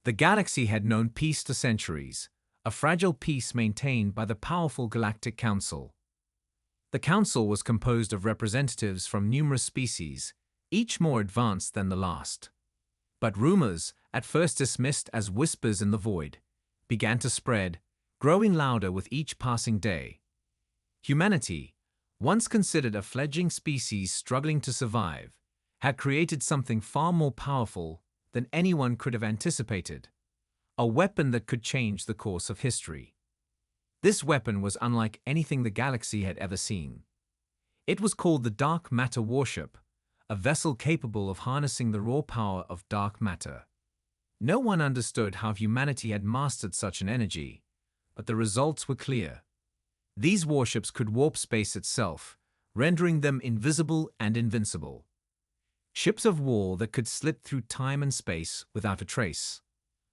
The galaxy had known peace for centuries, a fragile peace maintained by the powerful Galactic Council. The Council was composed of representatives from numerous species, each more advanced than the last. But rumors, at first dismissed as whispers in the void, began to spread, growing louder with each passing day. Humanity, once considered a fledgling species struggling to survive, had created something far more powerful than anyone could have anticipated, a weapon that could change the course of history. This weapon was unlike anything the galaxy had ever seen. It was called the Dark Matter Warship, a vessel capable of harnessing the raw power of dark matter. No one understood how humanity had mastered such an energy, but the results were clear. These warships could warp space itself, rendering them invisible and invincible. Ships of war that could slip through time and space without a trace.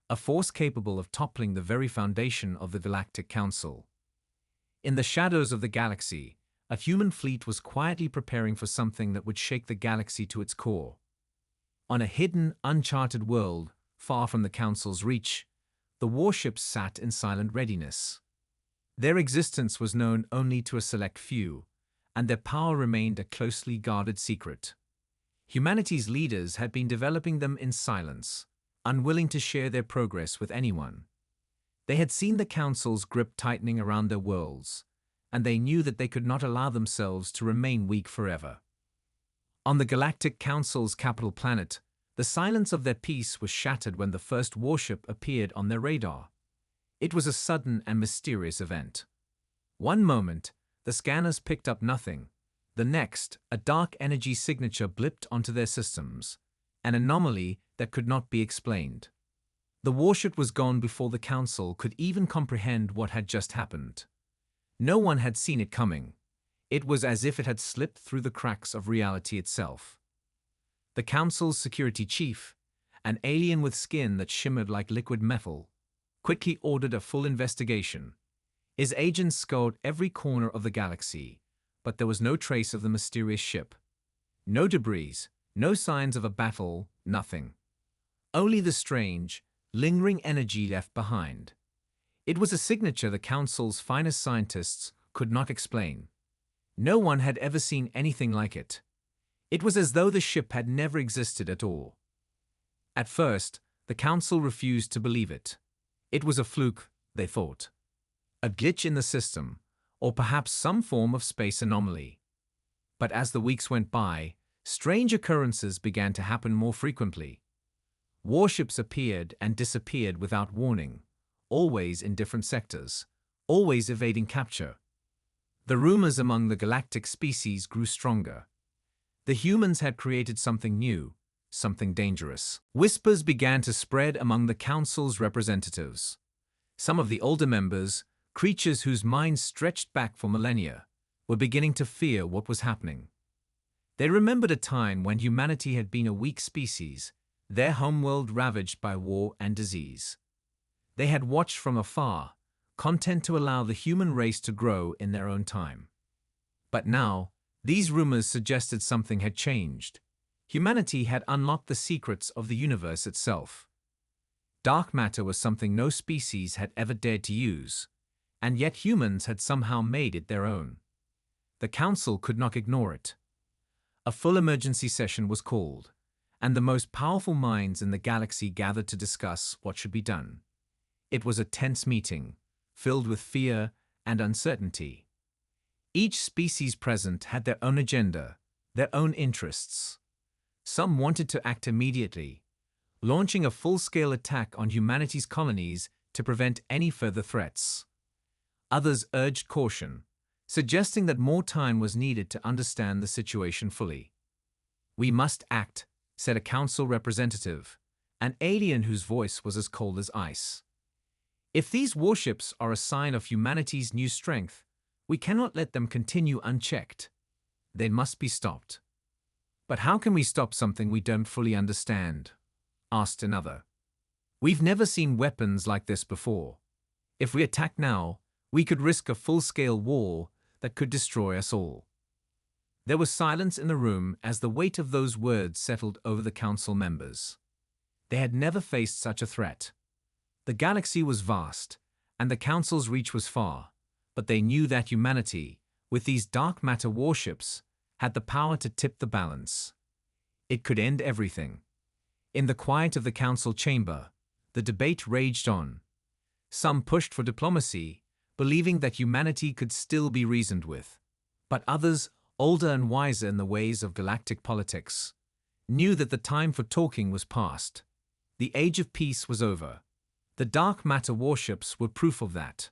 A force capable of toppling the very foundation of the Galactic Council. In the shadows of the galaxy, a human fleet was quietly preparing for something that would shake the galaxy to its core. On a hidden, uncharted world, far from the Council's reach, the warships sat in silent readiness. Their existence was known only to a select few, and their power remained a closely guarded secret. Humanity's leaders had been developing them in silence, unwilling to share their progress with anyone. They had seen the Council's grip tightening around their worlds, and they knew that they could not allow themselves to remain weak forever. On the Galactic Council's capital planet, the silence of their peace was shattered when the first warship appeared on their radar. It was a sudden and mysterious event. One moment, the scanners picked up nothing. The next, a dark energy signature blipped onto their systems, an anomaly that could not be explained. The warship was gone before the Council could even comprehend what had just happened. No one had seen it coming. It was as if it had slipped through the cracks of reality itself. The Council's security chief, an alien with skin that shimmered like liquid metal, quickly ordered a full investigation. His agents scoured every corner of the galaxy, but there was no trace of the mysterious ship. No debris, no signs of a battle, nothing. Only the strange, lingering energy left behind. It was a signature the Council's finest scientists could not explain. No one had ever seen anything like it. It was as though the ship had never existed at all. At first, the Council refused to believe it. It was a fluke, they thought. A glitch in the system, or perhaps some form of space anomaly. But as the weeks went by, strange occurrences began to happen more frequently. Warships appeared and disappeared without warning, always in different sectors, always evading capture. The rumors among the galactic species grew stronger. The humans had created something new, something dangerous. Whispers began to spread among the Council's representatives. Some of the older members, creatures whose minds stretched back for millennia, were beginning to fear what was happening. They remembered a time when humanity had been a weak species, their homeworld ravaged by war and disease. They had watched from afar, content to allow the human race to grow in their own time. But now, these rumors suggested something had changed. Humanity had unlocked the secrets of the universe itself. Dark matter was something no species had ever dared to use, and yet humans had somehow made it their own. The Council could not ignore it. A full emergency session was called, and the most powerful minds in the galaxy gathered to discuss what should be done. It was a tense meeting, filled with fear and uncertainty. Each species present had their own agenda, their own interests. Some wanted to act immediately, launching a full-scale attack on humanity's colonies to prevent any further threats. Others urged caution, suggesting that more time was needed to understand the situation fully. "We must act," said a Council representative, an alien whose voice was as cold as ice. "If these warships are a sign of humanity's new strength, we cannot let them continue unchecked. They must be stopped." "But how can we stop something we don't fully understand?" asked another. "We've never seen weapons like this before. If we attack now, we could risk a full-scale war that could destroy us all." There was silence in the room as the weight of those words settled over the Council members. They had never faced such a threat. The galaxy was vast, and the Council's reach was far, but they knew that humanity, with these dark matter warships, had the power to tip the balance. It could end everything. In the quiet of the Council chamber, the debate raged on. Some pushed for diplomacy, believing that humanity could still be reasoned with. But others, older and wiser in the ways of galactic politics, knew that the time for talking was past. The age of peace was over. The dark matter warships were proof of that.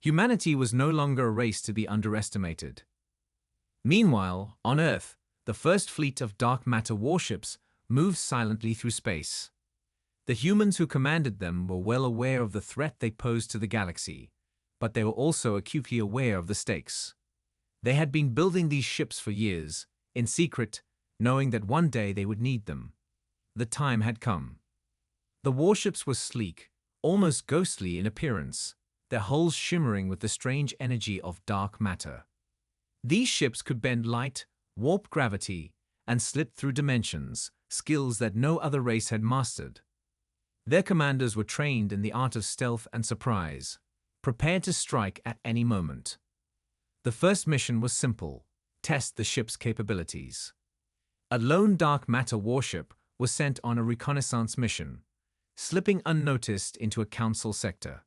Humanity was no longer a race to be underestimated. Meanwhile, on Earth, the first fleet of dark matter warships moved silently through space. The humans who commanded them were well aware of the threat they posed to the galaxy, but they were also acutely aware of the stakes. They had been building these ships for years, in secret, knowing that one day they would need them. The time had come. The warships were sleek, almost ghostly in appearance, their hulls shimmering with the strange energy of dark matter. These ships could bend light, warp gravity, and slip through dimensions, skills that no other race had mastered. Their commanders were trained in the art of stealth and surprise, prepared to strike at any moment. The first mission was simple: test the ship's capabilities. A lone dark matter warship was sent on a reconnaissance mission, slipping unnoticed into a Council sector.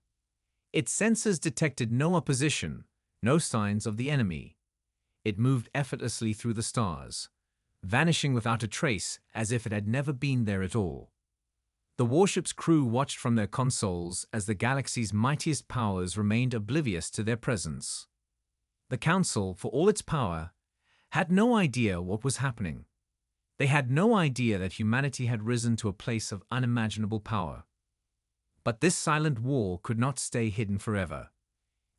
Its sensors detected no opposition, no signs of the enemy. It moved effortlessly through the stars, vanishing without a trace as if it had never been there at all. The warship's crew watched from their consoles as the galaxy's mightiest powers remained oblivious to their presence. The Council, for all its power, had no idea what was happening. They had no idea that humanity had risen to a place of unimaginable power. But this silent war could not stay hidden forever.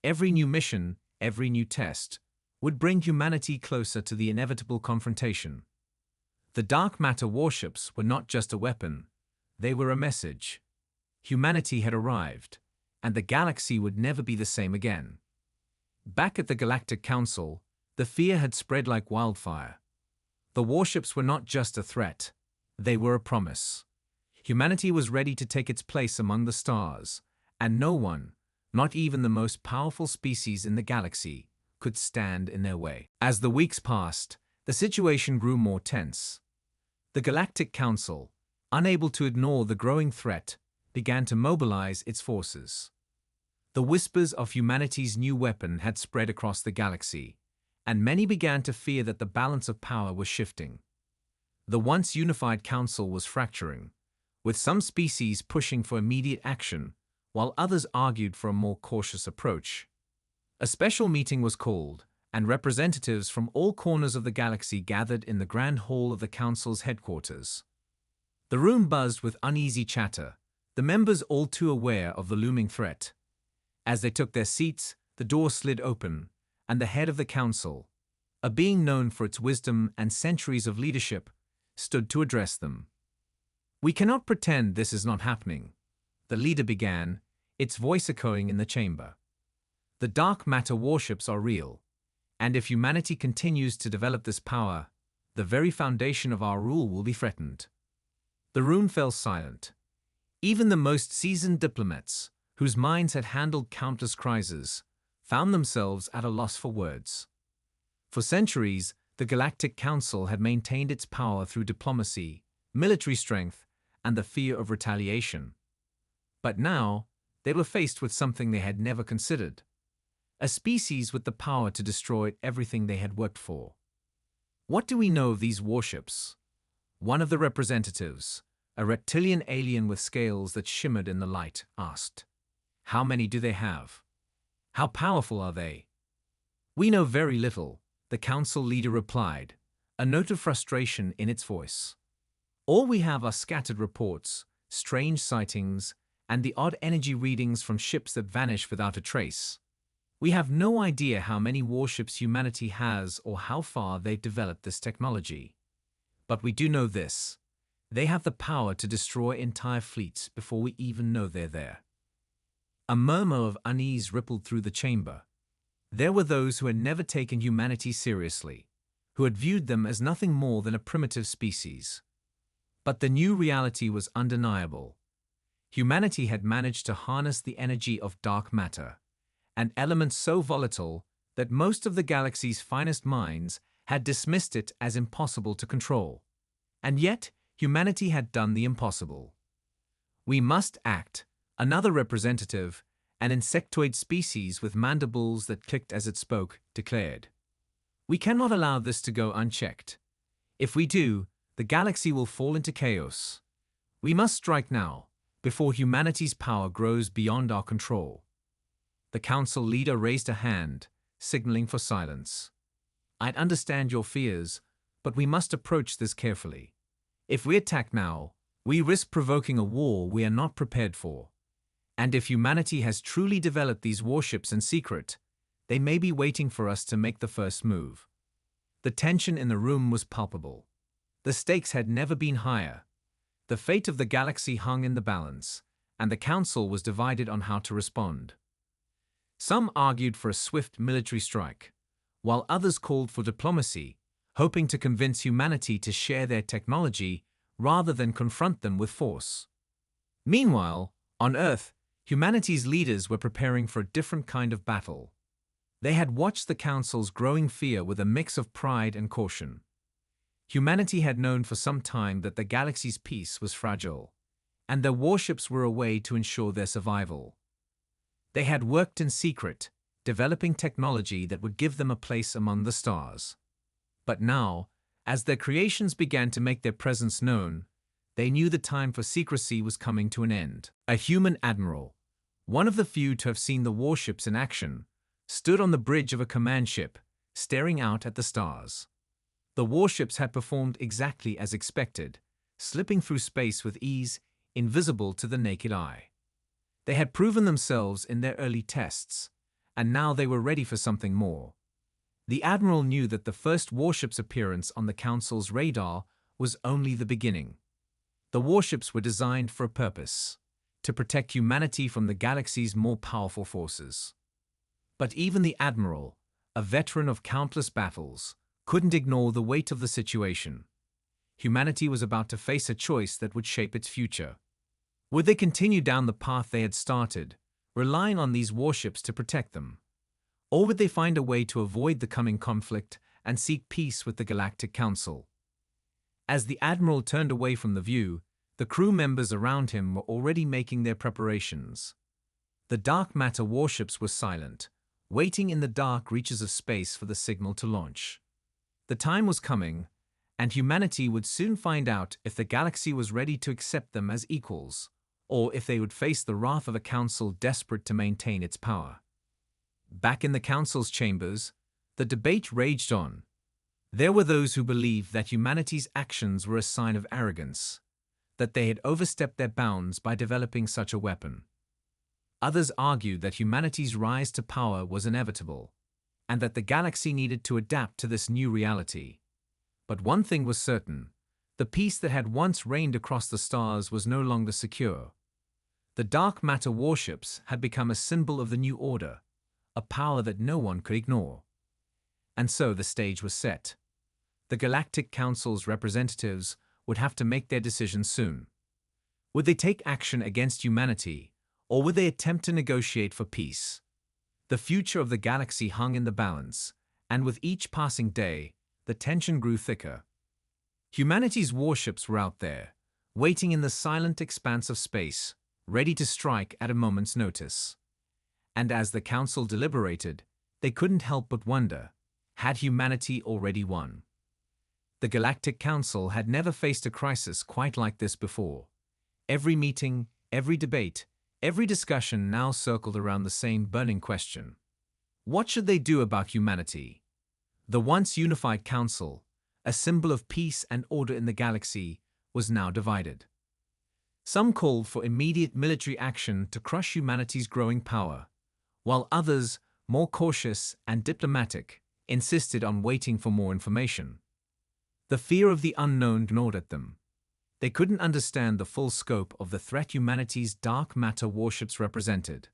Every new mission, every new test, would bring humanity closer to the inevitable confrontation. The dark matter warships were not just a weapon, they were a message. Humanity had arrived, and the galaxy would never be the same again. Back at the Galactic Council, the fear had spread like wildfire. The warships were not just a threat, they were a promise. Humanity was ready to take its place among the stars, and no one, not even the most powerful species in the galaxy, could stand in their way. As the weeks passed, the situation grew more tense. The Galactic Council, unable to ignore the growing threat, began to mobilize its forces. The whispers of humanity's new weapon had spread across the galaxy, and many began to fear that the balance of power was shifting. The once unified Council was fracturing, with some species pushing for immediate action, while others argued for a more cautious approach. A special meeting was called, and representatives from all corners of the galaxy gathered in the grand hall of the Council's headquarters. The room buzzed with uneasy chatter, the members all too aware of the looming threat. As they took their seats, the door slid open, and the head of the Council, a being known for its wisdom and centuries of leadership, stood to address them. "We cannot pretend this is not happening," the leader began, its voice echoing in the chamber. "The dark matter warships are real, and if humanity continues to develop this power, the very foundation of our rule will be threatened." The room fell silent. Even the most seasoned diplomats, whose minds had handled countless crises, found themselves at a loss for words. For centuries, the Galactic Council had maintained its power through diplomacy, military strength, and the fear of retaliation. But now, they were faced with something they had never considered: a species with the power to destroy everything they had worked for. "What do we know of these warships?" One of the representatives, a reptilian alien with scales that shimmered in the light, asked. "How many do they have? How powerful are they?" "We know very little," the Council leader replied, a note of frustration in its voice. "All we have are scattered reports, strange sightings, and the odd energy readings from ships that vanish without a trace. We have no idea how many warships humanity has or how far they've developed this technology. But we do know this: they have the power to destroy entire fleets before we even know they're there." A murmur of unease rippled through the chamber. There were those who had never taken humanity seriously, who had viewed them as nothing more than a primitive species. But the new reality was undeniable. humanity had managed to harness the energy of dark matter, an element so volatile that most of the galaxy's finest minds had dismissed it as impossible to control. And yet, humanity had done the impossible. "We must act," another representative, an insectoid species with mandibles that clicked as it spoke, declared. "We cannot allow this to go unchecked. If we do, the galaxy will fall into chaos. We must strike now, before humanity's power grows beyond our control." The council leader raised a hand, signaling for silence. "I understand your fears, but we must approach this carefully. If we attack now, we risk provoking a war we are not prepared for. And if humanity has truly developed these warships in secret, they may be waiting for us to make the first move." The tension in the room was palpable. The stakes had never been higher. The fate of the galaxy hung in the balance, and the council was divided on how to respond. Some argued for a swift military strike, while others called for diplomacy, hoping to convince humanity to share their technology rather than confront them with force. Meanwhile, on Earth, humanity's leaders were preparing for a different kind of battle. They had watched the Council's growing fear with a mix of pride and caution. Humanity had known for some time that the galaxy's peace was fragile, and their warships were a way to ensure their survival. They had worked in secret, developing technology that would give them a place among the stars. But now, as their creations began to make their presence known, they knew the time for secrecy was coming to an end. A human admiral, one of the few to have seen the warships in action, stood on the bridge of a command ship, staring out at the stars. The warships had performed exactly as expected, slipping through space with ease, invisible to the naked eye. They had proven themselves in their early tests, and now they were ready for something more. The admiral knew that the first warship's appearance on the Council's radar was only the beginning. The warships were designed for a purpose: to protect humanity from the galaxy's more powerful forces. But even the admiral, a veteran of countless battles, couldn't ignore the weight of the situation. Humanity was about to face a choice that would shape its future. Would they continue down the path they had started, relying on these warships to protect them? Or would they find a way to avoid the coming conflict and seek peace with the Galactic Council? As the admiral turned away from the view, the crew members around him were already making their preparations. The dark matter warships were silent, waiting in the dark reaches of space for the signal to launch. The time was coming, and humanity would soon find out if the galaxy was ready to accept them as equals, or if they would face the wrath of a council desperate to maintain its power. Back in the council's chambers, the debate raged on. There were those who believed that humanity's actions were a sign of arrogance, that they had overstepped their bounds by developing such a weapon. Others argued that humanity's rise to power was inevitable, and that the galaxy needed to adapt to this new reality. But one thing was certain: the peace that had once reigned across the stars was no longer secure. The dark matter warships had become a symbol of the new order, a power that no one could ignore. And so the stage was set. The Galactic Council's representatives would have to make their decision soon. Would they take action against humanity, or would they attempt to negotiate for peace? The future of the galaxy hung in the balance, and with each passing day, the tension grew thicker. Humanity's warships were out there, waiting in the silent expanse of space, ready to strike at a moment's notice. And as the Council deliberated, they couldn't help but wonder, had humanity already won? The Galactic Council had never faced a crisis quite like this before. Every meeting, every debate, every discussion now circled around the same burning question. What should they do about humanity? The once unified Council, a symbol of peace and order in the galaxy, was now divided. Some called for immediate military action to crush humanity's growing power, while others, more cautious and diplomatic, insisted on waiting for more information. The fear of the unknown gnawed at them. They couldn't understand the full scope of the threat humanity's dark matter warships represented.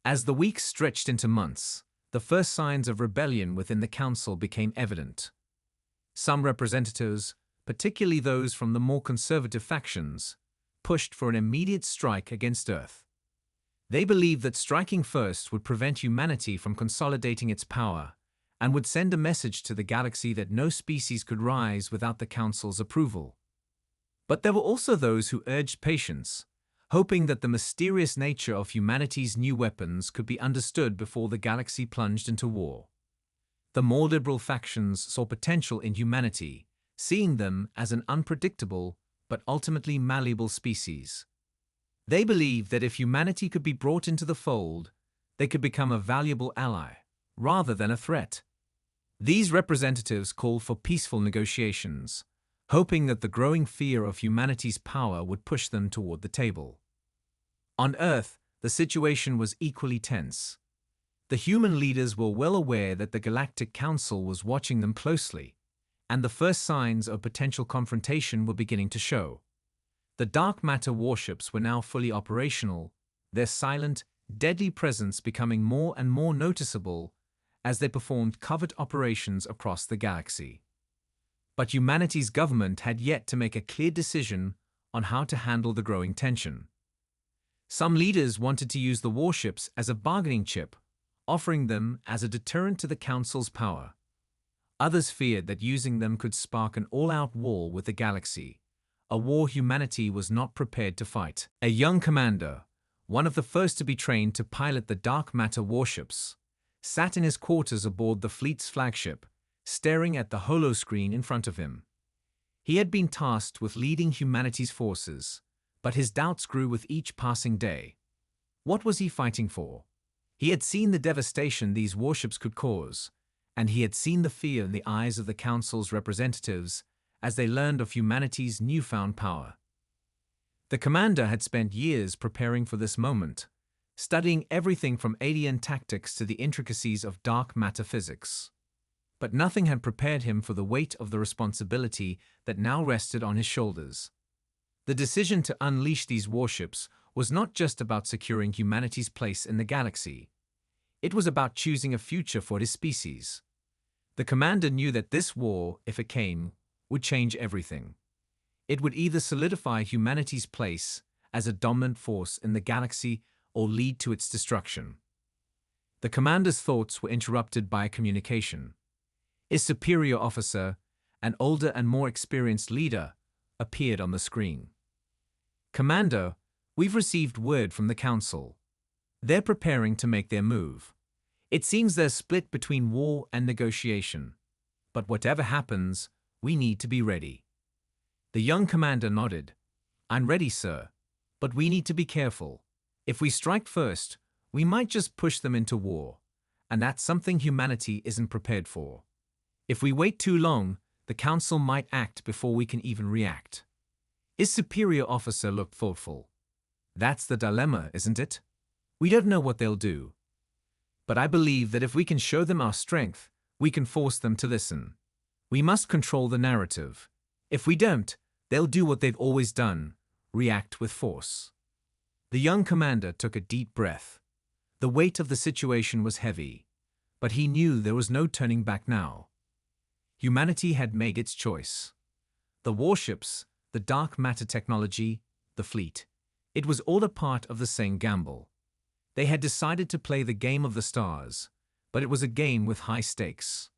As the weeks stretched into months, the first signs of rebellion within the Council became evident. Some representatives, particularly those from the more conservative factions, pushed for an immediate strike against Earth. They believed that striking first would prevent humanity from consolidating its power and would send a message to the galaxy that no species could rise without the Council's approval. But there were also those who urged patience, hoping that the mysterious nature of humanity's new weapons could be understood before the galaxy plunged into war. The more liberal factions saw potential in humanity, seeing them as an unpredictable but ultimately malleable species. They believed that if humanity could be brought into the fold, they could become a valuable ally, rather than a threat. These representatives called for peaceful negotiations, hoping that the growing fear of humanity's power would push them toward the table. On Earth, the situation was equally tense. The human leaders were well aware that the Galactic Council was watching them closely, and the first signs of potential confrontation were beginning to show. The dark matter warships were now fully operational, their silent, deadly presence becoming more and more noticeable as they performed covert operations across the galaxy. But humanity's government had yet to make a clear decision on how to handle the growing tension. Some leaders wanted to use the warships as a bargaining chip, offering them as a deterrent to the Council's power. Others feared that using them could spark an all-out war with the galaxy, a war humanity was not prepared to fight. A young commander, one of the first to be trained to pilot the dark matter warships, sat in his quarters aboard the fleet's flagship, staring at the holoscreen in front of him. He had been tasked with leading humanity's forces, but his doubts grew with each passing day. What was he fighting for? He had seen the devastation these warships could cause, and he had seen the fear in the eyes of the Council's representatives as they learned of humanity's newfound power. The commander had spent years preparing for this moment, studying everything from alien tactics to the intricacies of dark matter physics. But nothing had prepared him for the weight of the responsibility that now rested on his shoulders. The decision to unleash these warships was not just about securing humanity's place in the galaxy. It was about choosing a future for his species. The commander knew that this war, if it came, would change everything. It would either solidify humanity's place as a dominant force in the galaxy or lead to its destruction. The commander's thoughts were interrupted by a communication. His superior officer, an older and more experienced leader, appeared on the screen. "Commander, we've received word from the Council. They're preparing to make their move. It seems they're split between war and negotiation. But whatever happens, we need to be ready." The young commander nodded. "I'm ready, sir. But we need to be careful. If we strike first, we might just push them into war, and that's something humanity isn't prepared for. If we wait too long, the Council might act before we can even react." His superior officer looked thoughtful. "That's the dilemma, isn't it? We don't know what they'll do. But I believe that if we can show them our strength, we can force them to listen. We must control the narrative. If we don't, they'll do what they've always done, react with force." The young commander took a deep breath. The weight of the situation was heavy, but he knew there was no turning back now. Humanity had made its choice. The warships, the dark matter technology, the fleet. It was all a part of the same gamble. They had decided to play the game of the stars, but it was a game with high stakes.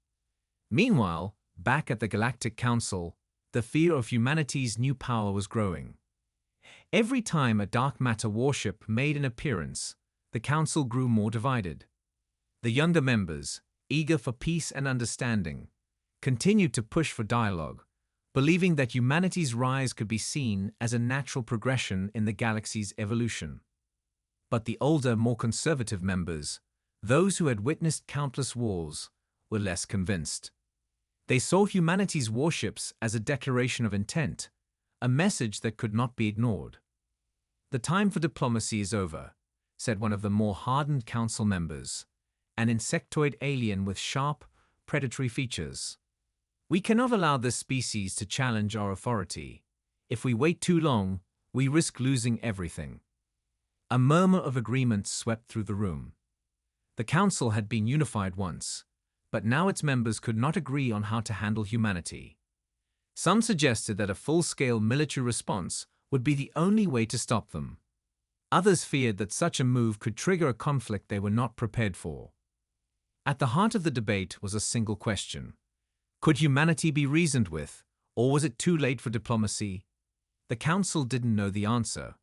Meanwhile, back at the Galactic Council, the fear of humanity's new power was growing. Every time a dark matter warship made an appearance, the Council grew more divided. The younger members, eager for peace and understanding, continued to push for dialogue, believing that humanity's rise could be seen as a natural progression in the galaxy's evolution. But the older, more conservative members, those who had witnessed countless wars, were less convinced. They saw humanity's warships as a declaration of intent, a message that could not be ignored. "The time for diplomacy is over," said one of the more hardened council members, an insectoid alien with sharp, predatory features. "We cannot allow this species to challenge our authority. If we wait too long, we risk losing everything." A murmur of agreement swept through the room. The council had been unified once, but now its members could not agree on how to handle humanity. Some suggested that a full-scale military response would be the only way to stop them. Others feared that such a move could trigger a conflict they were not prepared for. At the heart of the debate was a single question. Could humanity be reasoned with, or was it too late for diplomacy? The Council didn't know the answer,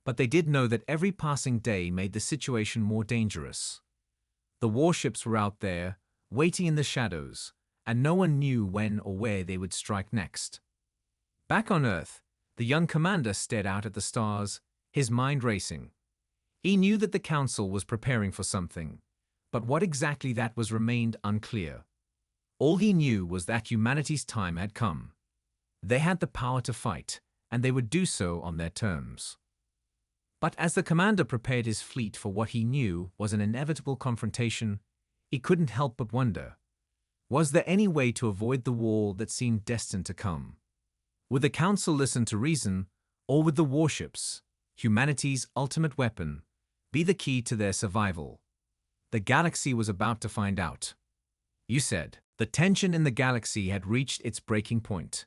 but they did know that every passing day made the situation more dangerous. The warships were out there, waiting in the shadows, and no one knew when or where they would strike next. Back on Earth, the young commander stared out at the stars, his mind racing. He knew that the Council was preparing for something, but what exactly that was remained unclear. All he knew was that humanity's time had come. They had the power to fight, and they would do so on their terms. But as the commander prepared his fleet for what he knew was an inevitable confrontation, he couldn't help but wonder, was there any way to avoid the war that seemed destined to come? Would the Council listen to reason, or would the warships, humanity's ultimate weapon, be the key to their survival? The galaxy was about to find out. You said, the tension in the galaxy had reached its breaking point.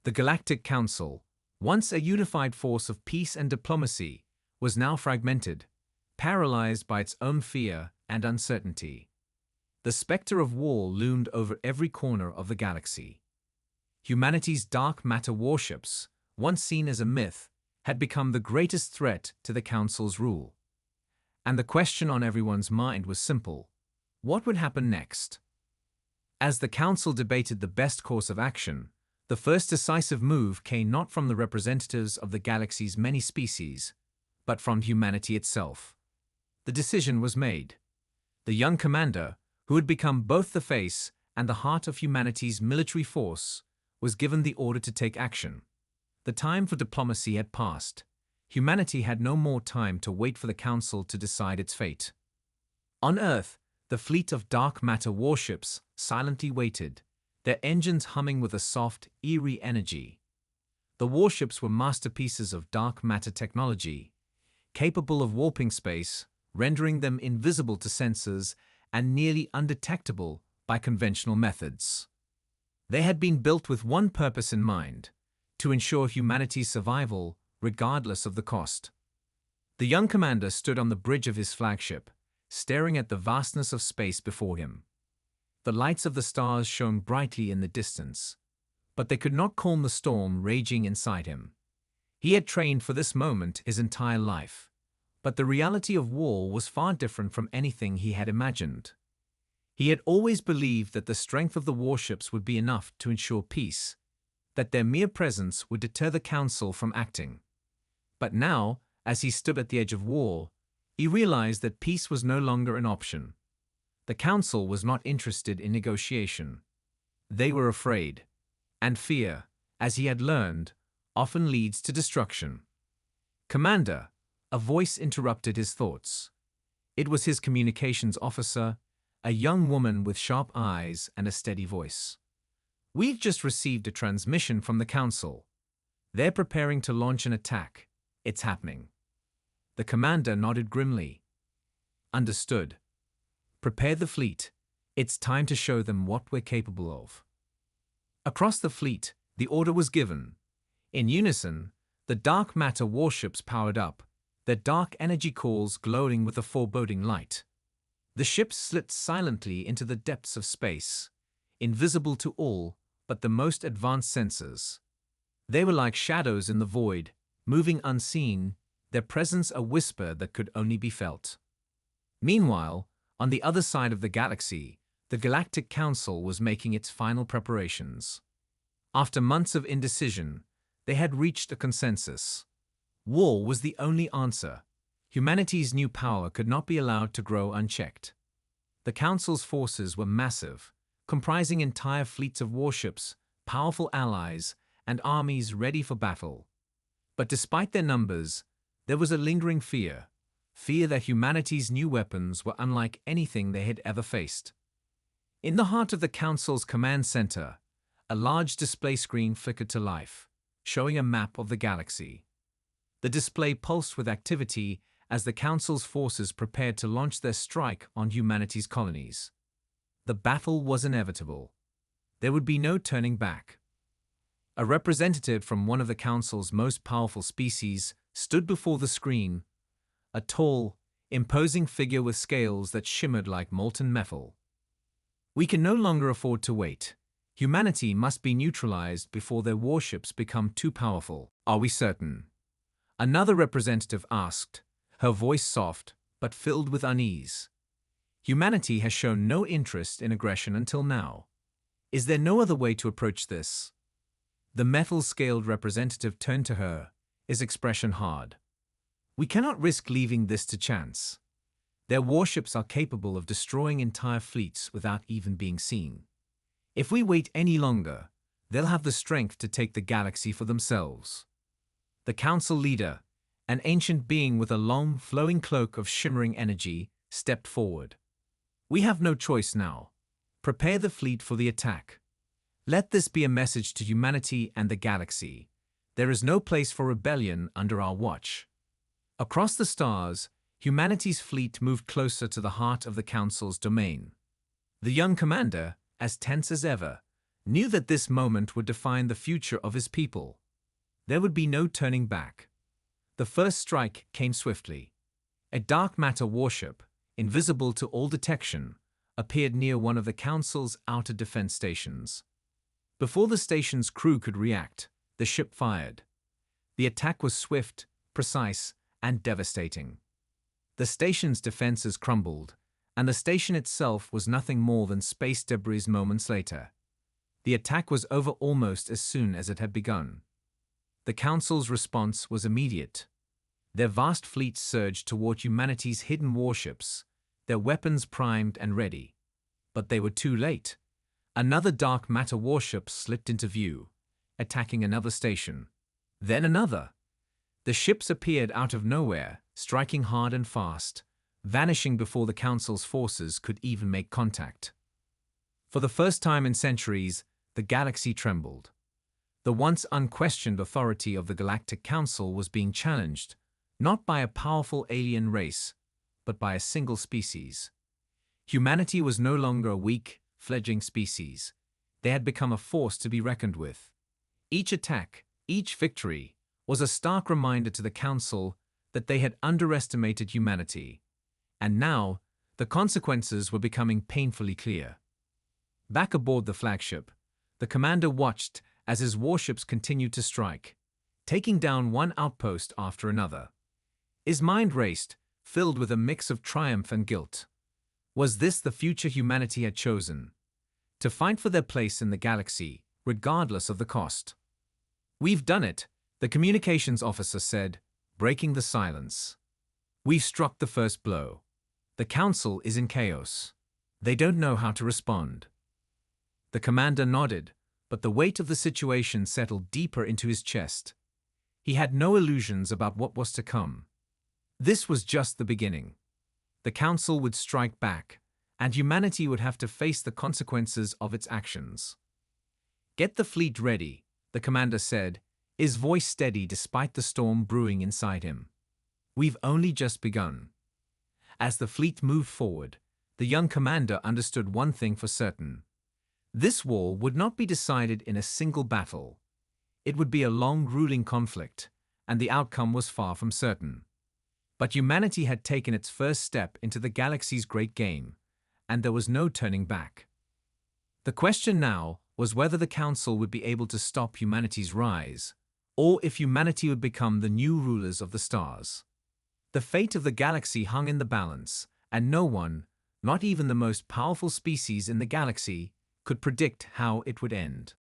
The Galactic Council, once a unified force of peace and diplomacy, was now fragmented, paralyzed by its own fear and uncertainty. The specter of war loomed over every corner of the galaxy. Humanity's dark matter warships, once seen as a myth, had become the greatest threat to the Council's rule. And the question on everyone's mind was simple: what would happen next? As the Council debated the best course of action, the first decisive move came not from the representatives of the galaxy's many species, but from humanity itself. The decision was made. The young commander, who had become both the face and the heart of humanity's military force, was given the order to take action. The time for diplomacy had passed. Humanity had no more time to wait for the Council to decide its fate. On Earth, the fleet of dark matter warships silently waited, their engines humming with a soft, eerie energy. The warships were masterpieces of dark matter technology, capable of warping space, rendering them invisible to sensors and nearly undetectable by conventional methods. They had been built with one purpose in mind: to ensure humanity's survival, regardless of the cost. The young commander stood on the bridge of his flagship, staring at the vastness of space before him. The lights of the stars shone brightly in the distance, but they could not calm the storm raging inside him. He had trained for this moment his entire life, but the reality of war was far different from anything he had imagined. He had always believed that the strength of the warships would be enough to ensure peace, that their mere presence would deter the Council from acting. But now, as he stood at the edge of war, he realized that peace was no longer an option. The Council was not interested in negotiation. They were afraid, and fear, as he had learned, often leads to destruction. "Commander," a voice interrupted his thoughts. It was his communications officer, a young woman with sharp eyes and a steady voice. "We've just received a transmission from the Council. They're preparing to launch an attack. It's happening." The commander nodded grimly. "Understood. Prepare the fleet. It's time to show them what we're capable of." Across the fleet, the order was given. In unison, the dark matter warships powered up, their dark energy cores glowing with a foreboding light. The ships slid silently into the depths of space, invisible to all but the most advanced sensors. They were like shadows in the void, moving unseen, their presence a whisper that could only be felt. Meanwhile, on the other side of the galaxy, the Galactic Council was making its final preparations. After months of indecision, they had reached a consensus. War was the only answer. Humanity's new power could not be allowed to grow unchecked. The Council's forces were massive, comprising entire fleets of warships, powerful allies, and armies ready for battle. But despite their numbers, there was a lingering fear that humanity's new weapons were unlike anything they had ever faced. In the heart of the Council's command center, a large display screen flickered to life, showing a map of the galaxy. The display pulsed with activity as the Council's forces prepared to launch their strike on humanity's colonies. The battle was inevitable. There would be no turning back. A representative from one of the Council's most powerful species stood before the screen, a tall, imposing figure with scales that shimmered like molten metal. We can no longer afford to wait. Humanity must be neutralized before their warships become too powerful. Are we certain? Another representative asked, her voice soft but filled with unease. Humanity has shown no interest in aggression until now. Is there no other way to approach this? The metal-scaled representative turned to her, his expression hard. We cannot risk leaving this to chance. Their warships are capable of destroying entire fleets without even being seen. If we wait any longer, they'll have the strength to take the galaxy for themselves. The Council leader, an ancient being with a long, flowing cloak of shimmering energy, stepped forward. We have no choice now. Prepare the fleet for the attack. Let this be a message to humanity and the galaxy. There is no place for rebellion under our watch. Across the stars, humanity's fleet moved closer to the heart of the Council's domain. The young commander, as tense as ever, knew that this moment would define the future of his people. There would be no turning back. The first strike came swiftly. A dark matter warship, invisible to all detection, appeared near one of the Council's outer defense stations. Before the station's crew could react, the ship fired. The attack was swift, precise, and devastating. The station's defenses crumbled, and the station itself was nothing more than space debris moments later. The attack was over almost as soon as it had begun. The Council's response was immediate. Their vast fleet surged toward humanity's hidden warships, their weapons primed and ready. But they were too late. Another dark matter warship slipped into view, attacking another station. Then another. The ships appeared out of nowhere, striking hard and fast, vanishing before the Council's forces could even make contact. For the first time in centuries, the galaxy trembled. The once unquestioned authority of the Galactic Council was being challenged, not by a powerful alien race, but by a single species. Humanity was no longer a weak, fledgling species. They had become a force to be reckoned with. Each attack, each victory, was a stark reminder to the Council that they had underestimated humanity. And now, the consequences were becoming painfully clear. Back aboard the flagship, the commander watched as his warships continued to strike, taking down one outpost after another. His mind raced, filled with a mix of triumph and guilt. Was this the future humanity had chosen? To fight for their place in the galaxy, regardless of the cost. "We've done it," the communications officer said, breaking the silence. "We've struck the first blow. The Council is in chaos. They don't know how to respond." The commander nodded, but the weight of the situation settled deeper into his chest. He had no illusions about what was to come. This was just the beginning. The Council would strike back, and humanity would have to face the consequences of its actions. "Get the fleet ready," the commander said, his voice steady despite the storm brewing inside him. "We've only just begun." As the fleet moved forward, the young commander understood one thing for certain. This war would not be decided in a single battle. It would be a long, grueling conflict, and the outcome was far from certain. But humanity had taken its first step into the galaxy's great game, and there was no turning back. The question now was whether the Council would be able to stop humanity's rise, or if humanity would become the new rulers of the stars. The fate of the galaxy hung in the balance, and no one, not even the most powerful species in the galaxy, could predict how it would end.